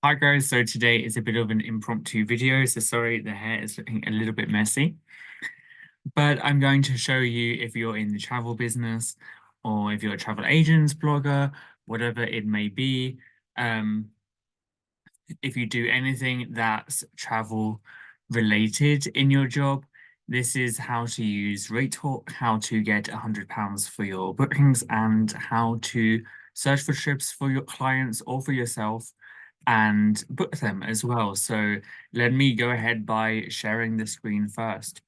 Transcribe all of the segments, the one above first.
Hi guys, so today is a bit of an impromptu video, so sorry the hair is looking a little bit messy, but I'm going to show you if you're in the travel business or if you're a travel agent, blogger, whatever it may be, um, if you do anything that's travel related in your job, this is how to use RateHawk, how to get £100 for your bookings, and how to search for trips for your clients or for yourself and book them as well. So let me go ahead by sharing the screen first.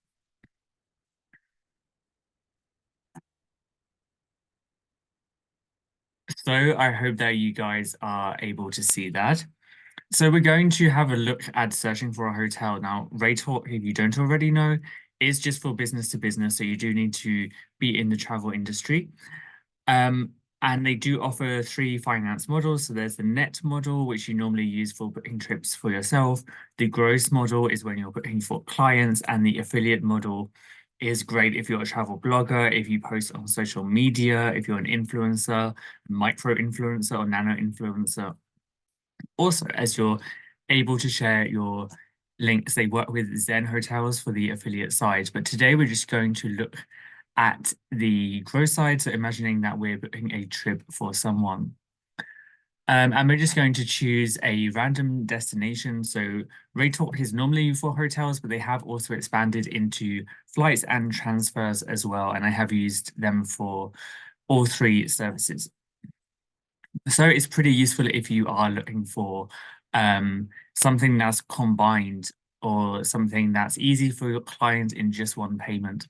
So I hope that you guys are able to see that. So we're going to have a look at searching for a hotel. Now, RateHawk, if you don't already know, is just for business to business. So you do need to be in the travel industry. Um, and they do offer three finance models. So there's the net model, which you normally use for booking trips for yourself. The gross model is when you're booking for clients, and the affiliate model is great if you're a travel blogger, if you post on social media, if you're an influencer, micro influencer, or nano influencer. Also, as you're able to share your links, they work with Zen Hotels for the affiliate side. But today we're just going to look at the growth side. So imagining that we're booking a trip for someone. And we're just going to choose a random destination. So RateHawk is normally for hotels, but they have also expanded into flights and transfers as well. And I have used them for all three services. So it's pretty useful if you are looking for something that's combined or something that's easy for your client in just one payment.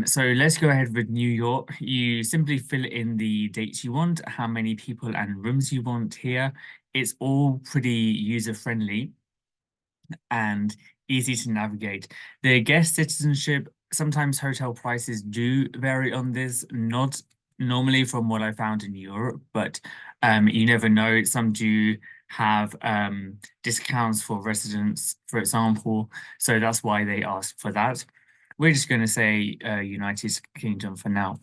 So let's go ahead with New York. You simply fill in the dates you want, how many people and rooms you want here. It's all pretty user-friendly and easy to navigate. The guest citizenship, sometimes hotel prices do vary on this, not normally from what I found in Europe, but you never know. Some do have discounts for residents, for example. So that's why they ask for that. We're just going to say United Kingdom for now.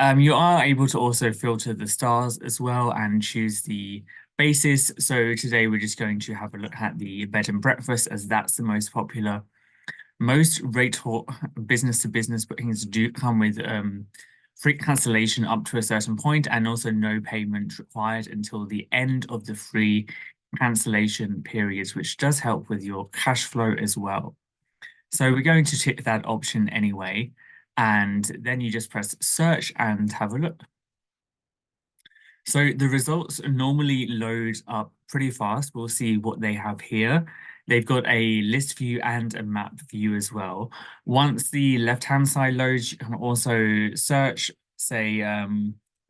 You are able to also filter the stars as well and choose the basis. So today we're just going to have a look at the bed and breakfast as that's the most popular. Most RateHawk business to business bookings do come with free cancellation up to a certain point and also no payment required until the end of the free cancellation periods, which does help with your cash flow as well. So we're going to tick that option anyway, and then you just press search and have a look. So the results normally load up pretty fast. We'll see what they have here. They've got a list view and a map view as well. Once the left-hand side loads, you can also search, say,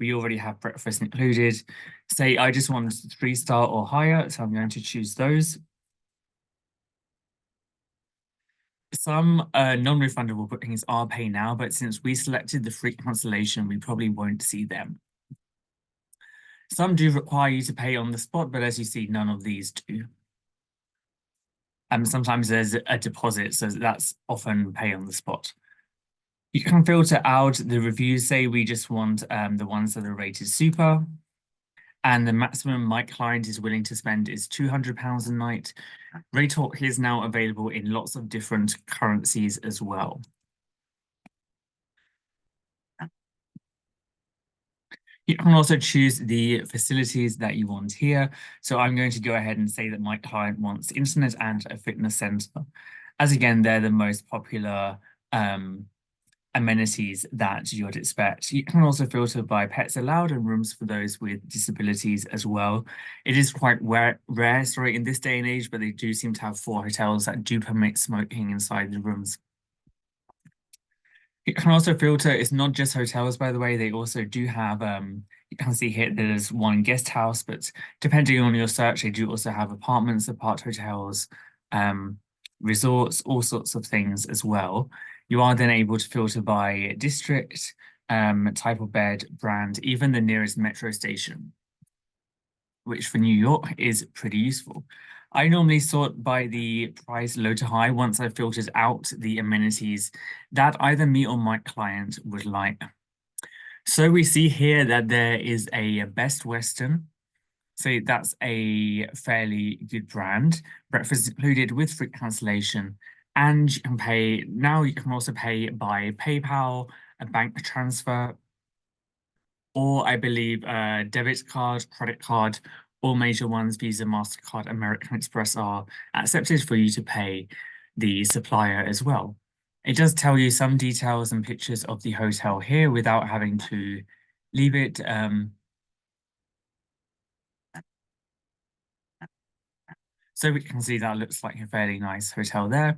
we already have breakfast included. Say, I just want 3-star or higher, so I'm going to choose those. Some non-refundable bookings are pay now, but since we selected the free cancellation, we probably won't see them. Some do require you to pay on the spot, but as you see, none of these do. Sometimes there's a deposit, so that's often pay on the spot. You can filter out the reviews, say we just want the ones that are rated super, and the maximum my client is willing to spend is £200 a night. RateHawk is now available in lots of different currencies as well. You can also choose the facilities that you want here. So I'm going to go ahead and say that my client wants internet and a fitness center, as again, they're the most popular amenities that you would expect. You can also filter by pets allowed and rooms for those with disabilities as well. It is quite rare, sorry, in this day and age, but they do seem to have 4 hotels that do permit smoking inside the rooms. You can also filter, it's not just hotels, by the way, they also do have, you can see here there's one guest house, but depending on your search, they do also have apartments, apart hotels, resorts, all sorts of things as well. You are then able to filter by district, type of bed, brand, even the nearest metro station, which for New York is pretty useful. I normally sort by the price low to high once I've filtered out the amenities that either me or my client would like. So we see here that there is a Best Western, So that's a fairly good brand. Breakfast included with free cancellation. And you can pay, now you can also pay by PayPal, a bank transfer, or I believe a debit card, credit card, all major ones, Visa, MasterCard, American Express are accepted for you to pay the supplier as well. It does tell you some details and pictures of the hotel here without having to leave it. So we can see that looks like a fairly nice hotel there.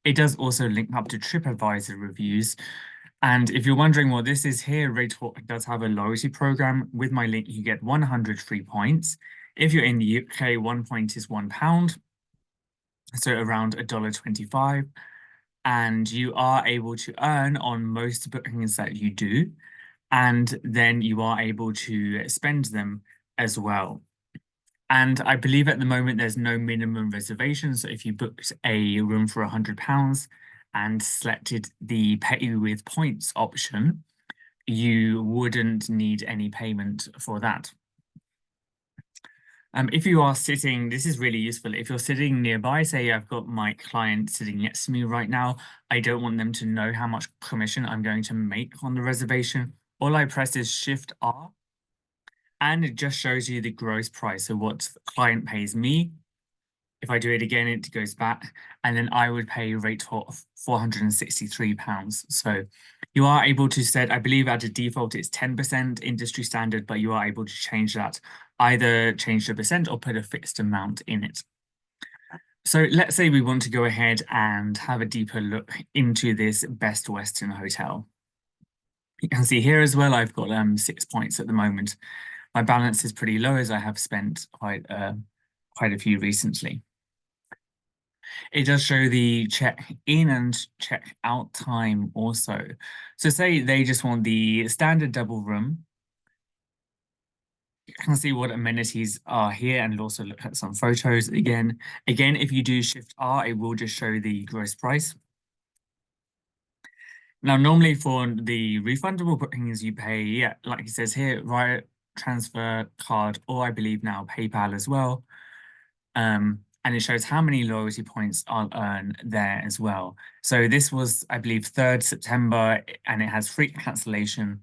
It does also link up to TripAdvisor reviews. And if you're wondering what this is here, Ratetalk does have a loyalty program. With my link, you get 100 free points. If you're in the UK, 1 point is £1, so around $1.25. And you are able to earn on most bookings that you do. And then you are able to spend them as well. And I believe at the moment there's no minimum reservation. So if you booked a room for £100 and selected the pay with points option, you wouldn't need any payment for that. If you are sitting, this is really useful. If you're sitting nearby, say I've got my client sitting next to me right now, I don't want them to know how much commission I'm going to make on the reservation. All I press is Shift R, and it just shows you the gross price. So what the client pays me. If I do it again, it goes back, and then I would pay a rate of £463. So you are able to set, I believe at a default it's 10% industry standard, but you are able to change that, either change the percent or put a fixed amount in it. So let's say we want to go ahead and have a deeper look into this Best Western hotel. You can see here as well, I've got 6 points at the moment. My balance is pretty low as I have spent quite a few recently. It does show the check-in and check-out time also. So say they just want the standard double room. You can see what amenities are here and also look at some photos again. Again, if you do Shift R, it will just show the gross price. Now, normally for the refundable bookings, you pay, yeah, like it says here, via transfer card, or I believe now PayPal as well. And it shows how many loyalty points I'll earn there as well. So this was, I believe, 3rd September, and it has free cancellation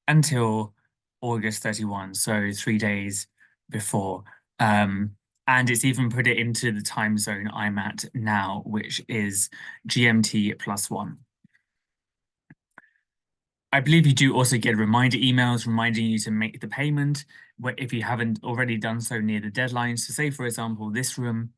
until August 31, so 3 days before. And it's even put it into the time zone I'm at now, which is GMT +1. I believe you do also get reminder emails reminding you to make the payment if you haven't already done so near the deadline. So say, for example, this room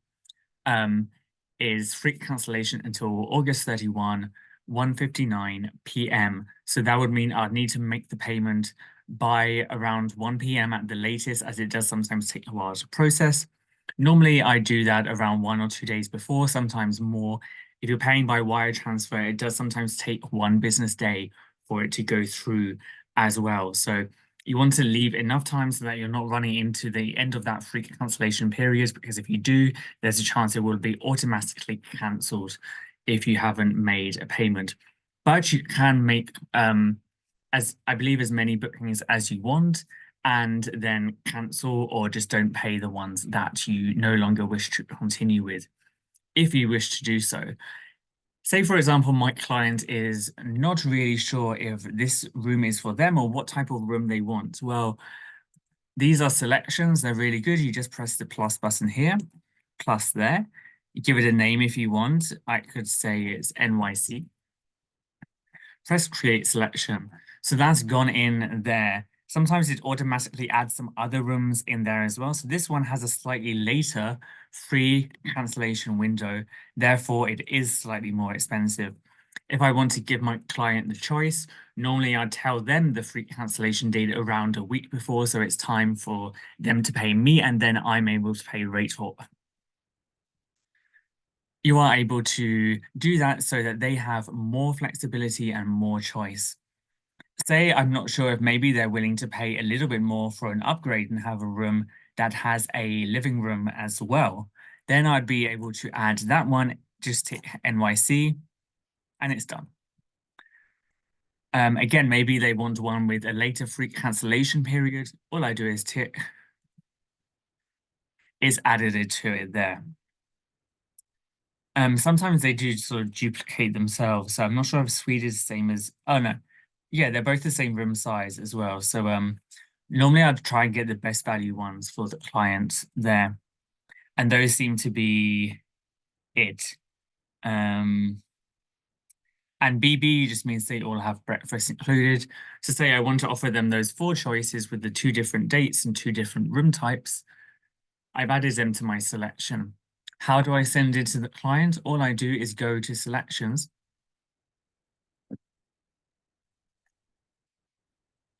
is free cancellation until August 31, 1:59 p.m. So that would mean I'd need to make the payment by around 1 p.m. at the latest, as it does sometimes take a while to process. Normally, I do that around 1 or 2 days before, sometimes more. If you're paying by wire transfer, it does sometimes take 1 business day for it to go through as well. So you want to leave enough time so that you're not running into the end of that free cancellation period, because if you do, there's a chance it will be automatically cancelled if you haven't made a payment. But you can make, as I believe, as many bookings as you want, and then cancel or just don't pay the ones that you no longer wish to continue with, if you wish to do so. Say, for example, my client is not really sure if this room is for them or what type of room they want. Well, these are selections. They're really good. You just press the plus button here, plus there. You give it a name if you want. I could say it's NYC. Press create selection. So that's gone in there. Sometimes it automatically adds some other rooms in there as well. So this one has a slightly later free cancellation window. Therefore, it is slightly more expensive. If I want to give my client the choice, normally I'd tell them the free cancellation date around a week before, so it's time for them to pay me, and then I'm able to pay Ratetalk. You are able to do that so that they have more flexibility and more choice. Say I'm not sure if maybe they're willing to pay a little bit more for an upgrade and have a room that has a living room as well. Then I'd be able to add that one, just tick NYC, and it's done. Again, maybe they want one with a later free cancellation period. All I do is tick is added to it there. Sometimes they do sort of duplicate themselves. So I'm not sure if suite is the same as, oh no. Yeah, they're both the same room size as well. So normally I'd try and get the best value ones for the client there. And those seem to be it. And BB just means they all have breakfast included. So say I want to offer them those 4 choices with the 2 different dates and 2 different room types. I've added them to my selection. How do I send it to the client? All I do is go to selections.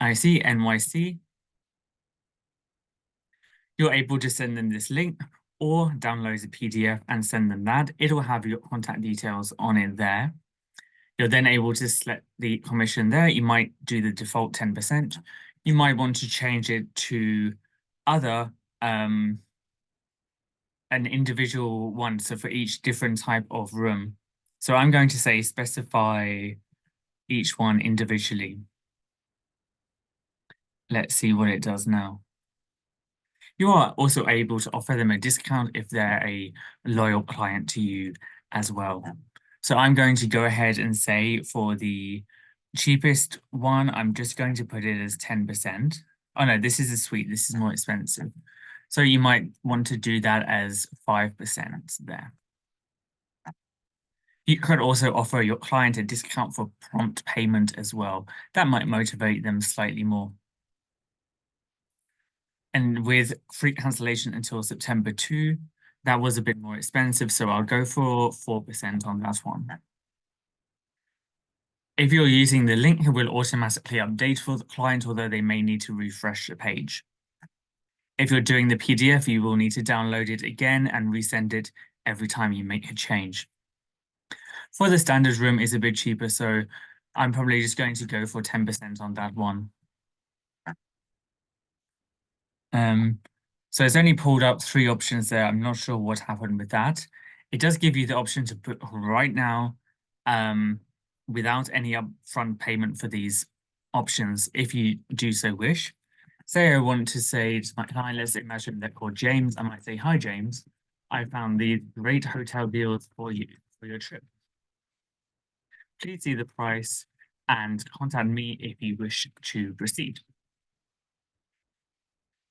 I see NYC. You're able to send them this link or download a PDF and send them that. It'll have your contact details on it there. You're then able to select the commission there. You might do the default 10%. You might want to change it to other, an individual one. So for each different type of room. So I'm going to say specify each one individually. Let's see what it does now. You are also able to offer them a discount if they're a loyal client to you as well. So I'm going to go ahead and say for the cheapest one, I'm just going to put it as 10%. Oh no, this is a suite. This is more expensive. So you might want to do that as 5% there. You could also offer your client a discount for prompt payment as well. That might motivate them slightly more. And with free cancellation until September 2, that was a bit more expensive, so I'll go for 4% on that one. If you're using the link, it will automatically update for the client, although they may need to refresh the page. If you're doing the PDF, you will need to download it again and resend it every time you make a change. For the standard room is a bit cheaper, so I'm probably just going to go for 10% on that one. So it's only pulled up 3 options there. I'm not sure what happened with that. It does give you the option to put right now, without any upfront payment for these options, if you do so wish. Say I want to say to my client, let's imagine they're called James. I might say, hi, James. I found these great hotel deals for you for your trip. Please see the price and contact me if you wish to proceed.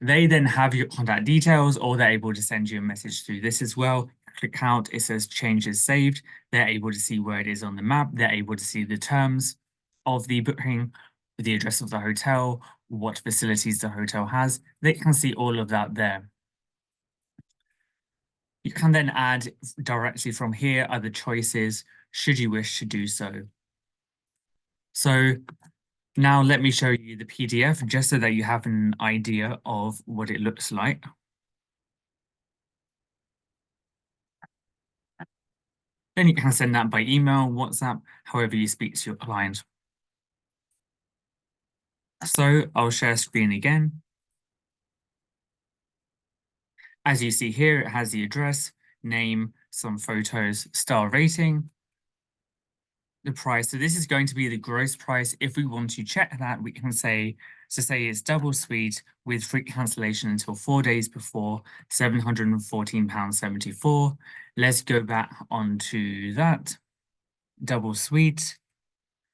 They then have your contact details, or they're able to send you a message through this as well. Click out, it says changes saved. They're able to see where it is on the map. They're able to see the terms of the booking, the address of the hotel, what facilities the hotel has. They can see all of that there. You can then add directly from here other choices, should you wish to do so. So now let me show you the PDF just so that you have an idea of what it looks like. Then you can send that by email, WhatsApp, however you speak to your client. So I'll share screen again. As you see here, it has the address, name, some photos, star rating, the price. So this is going to be the gross price. If we want to check that, we can say, so say it's double suite with free cancellation until 4 days before, £714.74. Let's go back onto that. Double suite,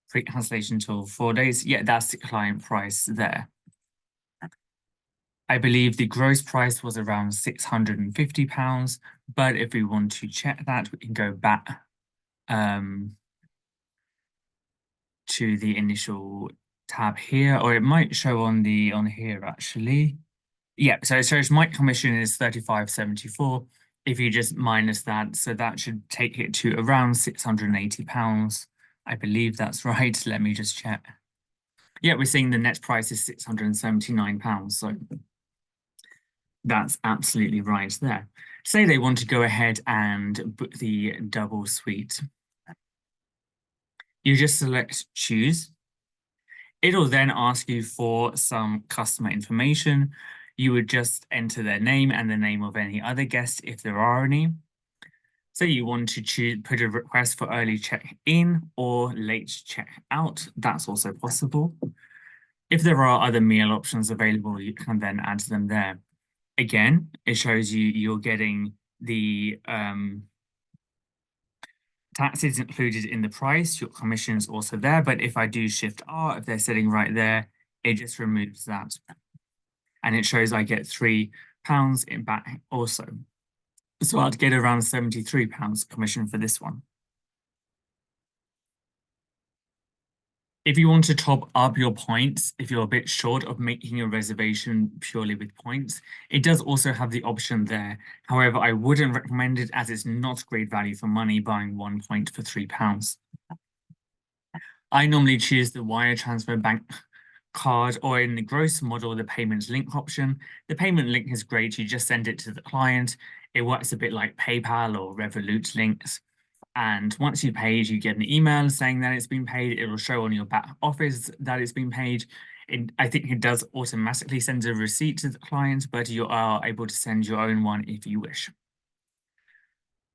free cancellation until 4 days. Yeah, that's the client price there. I believe the gross price was around £650, but if we want to check that, we can go back to the initial tab here, or it might show on here actually. Yeah, so it shows my commission is £35.74. If you just minus that, so that should take it to around £680. I believe that's right. Let me just check. Yeah, we're seeing the net price is £679. So that's absolutely right there. Say they want to go ahead and book the double suite. You just select choose. It'll then ask you for some customer information. You would just enter their name and the name of any other guest if there are any. So you want to put a request for early check-in or late check-out. That's also possible. If there are other meal options available, you can then add them there. Again, it shows you're getting the taxes included in the price. Your commission is also there, but if I do Shift R, if they're sitting right there, it just removes that. And it shows I get £3 in back also. So I'd get around £73 commission for this one. If you want to top up your points, if you're a bit short of making a reservation purely with points, it does also have the option there. However, I wouldn't recommend it as it's not great value for money buying 1 point for £3. I normally choose the wire transfer bank card, or in the gross model, the payment link option. The payment link is great. You just send it to the client. It works a bit like PayPal or Revolut links. And once you paid, you get an email saying that it's been paid. It will show on your back office that it's been paid. I think it does automatically send a receipt to the client, but you are able to send your own one if you wish.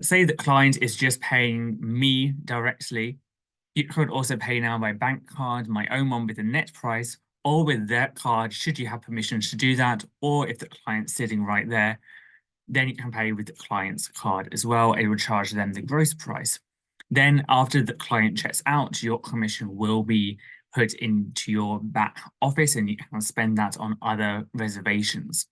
Say the client is just paying me directly. You could also pay now by bank card, my own one with a net price, or with their card, should you have permission to do that, or if the client's sitting right there, then you can pay with the client's card as well. It will charge them the gross price. Then after the client checks out, your commission will be put into your back office and you can spend that on other reservations.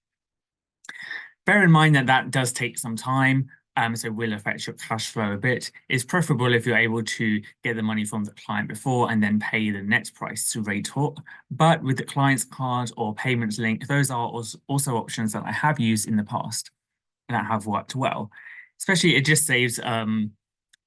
Bear in mind that that does take some time, so will affect your cash flow a bit. It's preferable if you're able to get the money from the client before and then pay the net price to RateHawk. But with the client's card or payments link, those are also options that I have used in the past that have worked well. Especially it just saves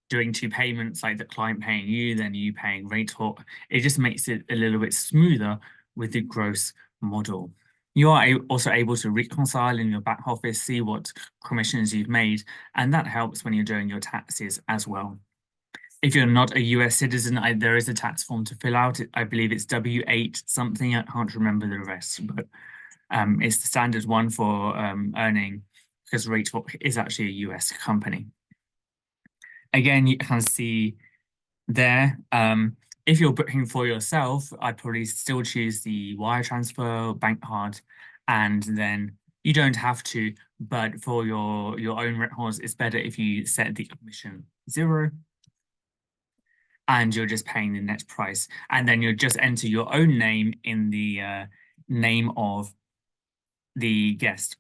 doing two payments, like the client paying you, then you paying RateHawk. It just makes it a little bit smoother with the gross model. You are also able to reconcile in your back office, see what commissions you've made, and that helps when you're doing your taxes as well. If you're not a US citizen, there is a tax form to fill out. I believe it's W8 something. I can't remember the rest, but it's the standard one for earning, because RateHawk is actually a US company. Again, you can see there, if you're booking for yourself, I'd probably still choose the wire transfer bank card, and then you don't have to, but for your own records, it's better if you set the commission 0 and you're just paying the net price, and then you'll just enter your own name in the name of the guest.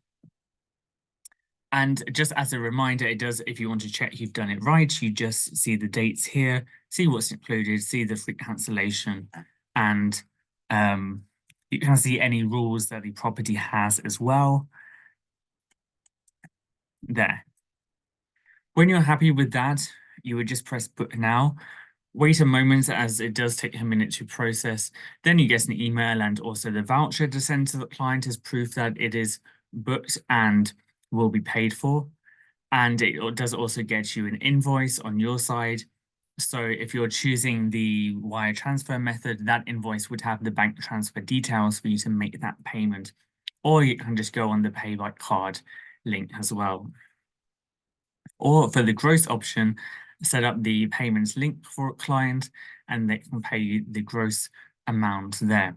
And just as a reminder, it does, if you want to check you've done it right, you just see the dates here, see what's included, see the free cancellation, and you can see any rules that the property has as well. There. When you're happy with that, you would just press book now. Wait a moment as it does take a minute to process. Then you get an email and also the voucher to send to the client as proof that it is booked and will be paid for. And it does also get you an invoice on your side. So if you're choosing the wire transfer method, that invoice would have the bank transfer details for you to make that payment. Or you can just go on the pay by card link as well. Or for the gross option, set up the payments link for a client and they can pay you the gross amount there.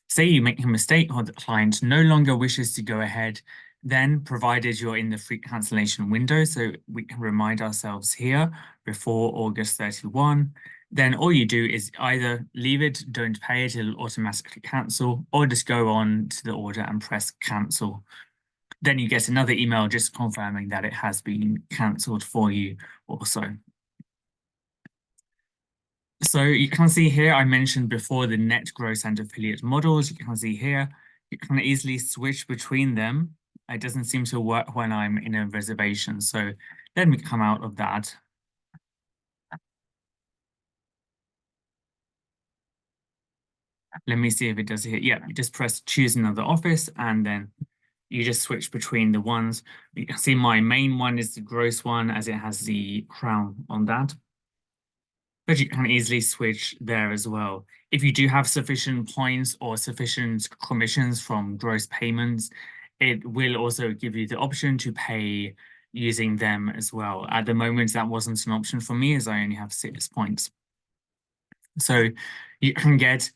Say you make a mistake or the client no longer wishes to go ahead, then provided you're in the free cancellation window, so we can remind ourselves here before August 31, then all you do is either leave it, don't pay it, it'll automatically cancel, or just go on to the order and press cancel. Then you get another email just confirming that it has been cancelled for you also. So you can see here, I mentioned before the net gross and affiliate models. You can see here, you can easily switch between them. It doesn't seem to work when I'm in a reservation. So let me come out of that. Let me see if it does here. Yeah, you just press choose another office and then you just switch between the ones. You can see my main one is the gross one as it has the crown on that. But you can easily switch there as well. If you do have sufficient points or sufficient commissions from gross payments, it will also give you the option to pay using them as well. At the moment, that wasn't an option for me as I only have 6 points. So you can get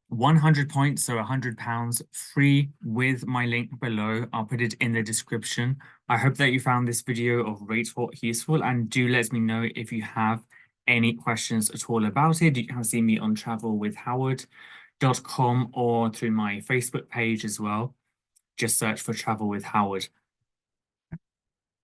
100 points, so £100 free with my link below. I'll put it in the description. I hope that you found this video of RateHort useful, and do let me know if you have any questions at all about it. You can see me on travelwithhoward.com or through my Facebook page as well. Just search for Travel with Howard.